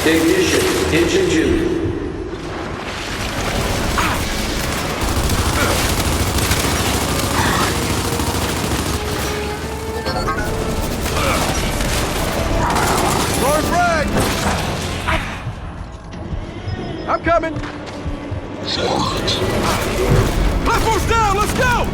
Ignition, engine 2. I'm coming! Platform's down! Let's go!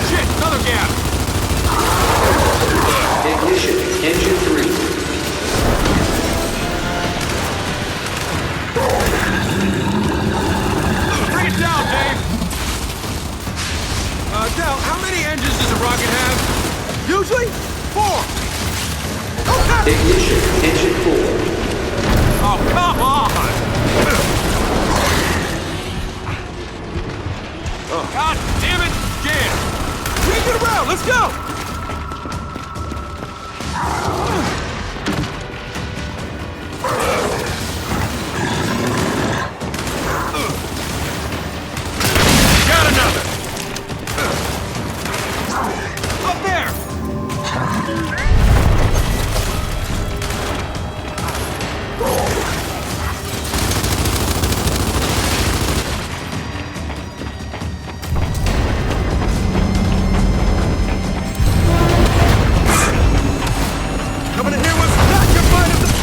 Shit! Another gap! Ignition, engine 3. Bring it down, Dave! Del, how many engines does a rocket have? Usually, 4. Okay! Ignition, engine 4. Oh, come on! Oh, God damn it! Jam! We can get around! Let's go! Got another! Up there! Coming in here was not your finest.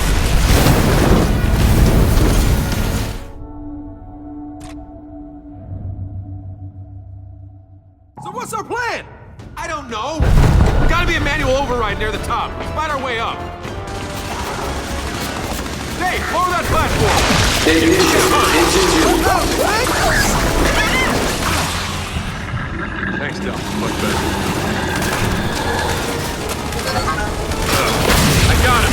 So what's our plan? I don't know. Gotta be a manual override near the top. Find our way up. Hey, lower that platform. Ignition, engine 2. Thanks, Del. Much better. I got him.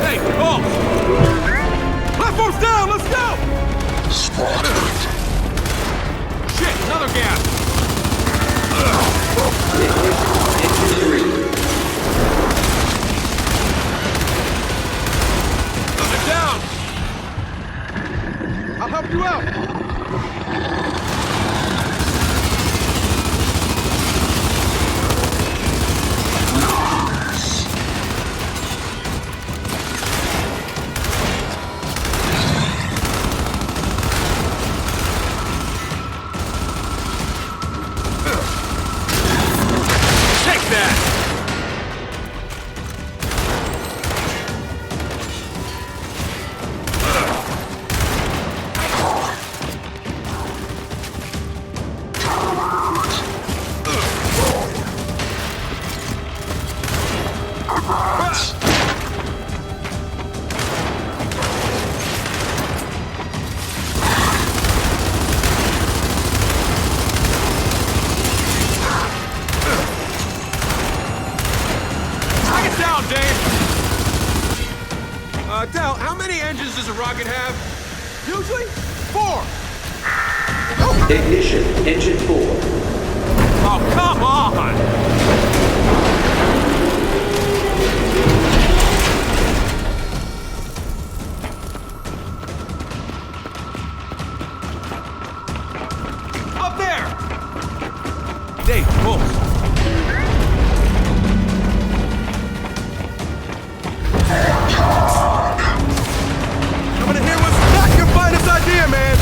Hey, Paul! Platform's down! Let's go! Shit, another gap! Engine 3. They're down! I'll help you out! Take that! Down, Dave! Del, how many engines does a rocket have? Usually, 4. Ignition, engine 4. Oh, come on! Up there! Dave, close. Coming in here was not your finest idea, man!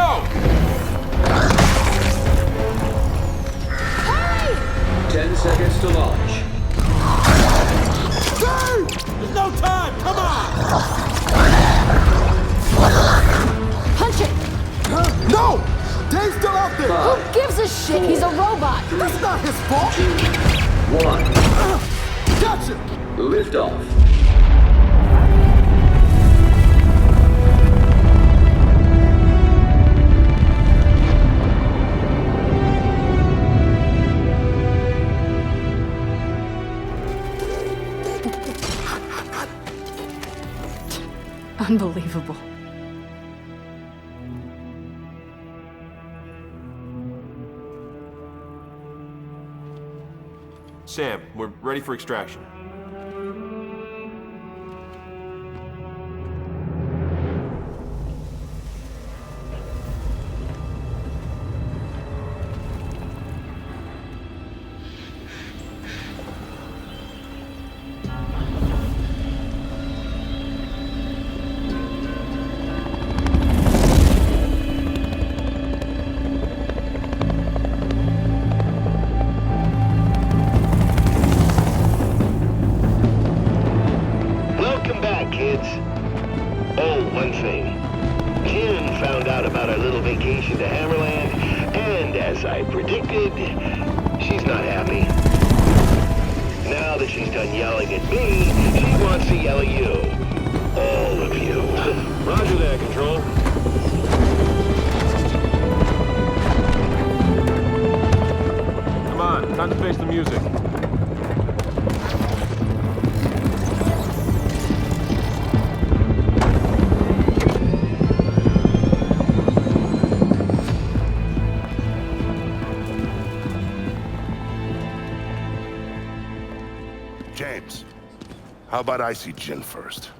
go! Hurry! 10 seconds to launch. There's no time! Come on! Punch it! No! Dave's still out there! Who gives a shit? He's a robot. That's not his fault! 1. Gotcha! Lift off. Unbelievable. Sam, we're ready for extraction. Welcome back, kids. Oh, one thing. Kim found out about our little vacation to Hammerland, and as I predicted, she's not happy. Now that she's done yelling at me, she wants to yell at you. All of you. Roger that, Control. Come on, time to face the music. James, how about I see Jin first?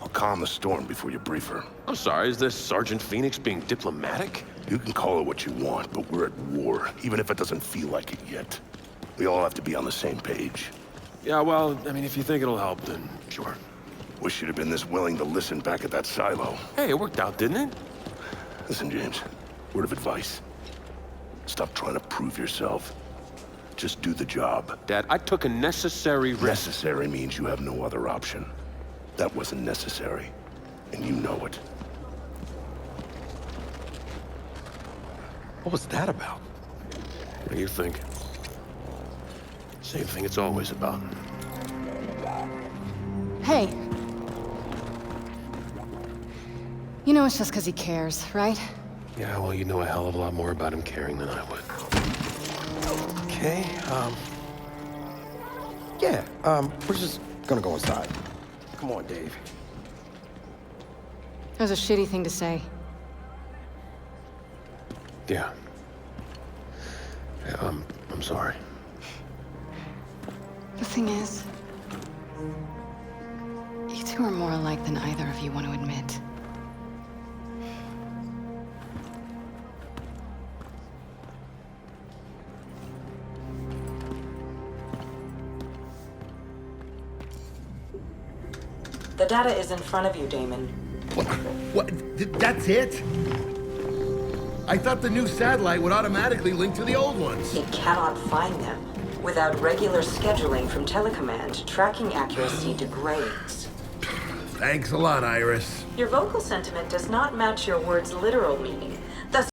I'll calm the storm before you brief her. I'm sorry, is this Sergeant Phoenix being diplomatic? You can call it what you want, but we're at war, even if it doesn't feel like it yet. We all have to be on the same page. Yeah, well, I mean, if you think it'll help, then sure. Wish you'd have been this willing to listen back at that silo. Hey, it worked out, didn't it? Listen, James, word of advice. Stop trying to prove yourself. Just do the job. Dad, I took a necessary risk. Necessary means you have no other option. That wasn't necessary, and you know it. What was that about? What do you think? Same thing it's always about. Hey. You know it's just because he cares, right? Yeah, well, you know a hell of a lot more about him caring than I would. Okay, we're just gonna go inside. Come on, Dave. That was a shitty thing to say. Yeah. Yeah, I'm sorry. The thing is, you two are more alike than either of you want to admit. The data is in front of you, Damon. What? That's it? I thought the new satellite would automatically link to the old ones. It cannot find them. Without regular scheduling from Telecommand, tracking accuracy degrades. Thanks a lot, Iris. Your vocal sentiment does not match your words' literal meaning. Thus,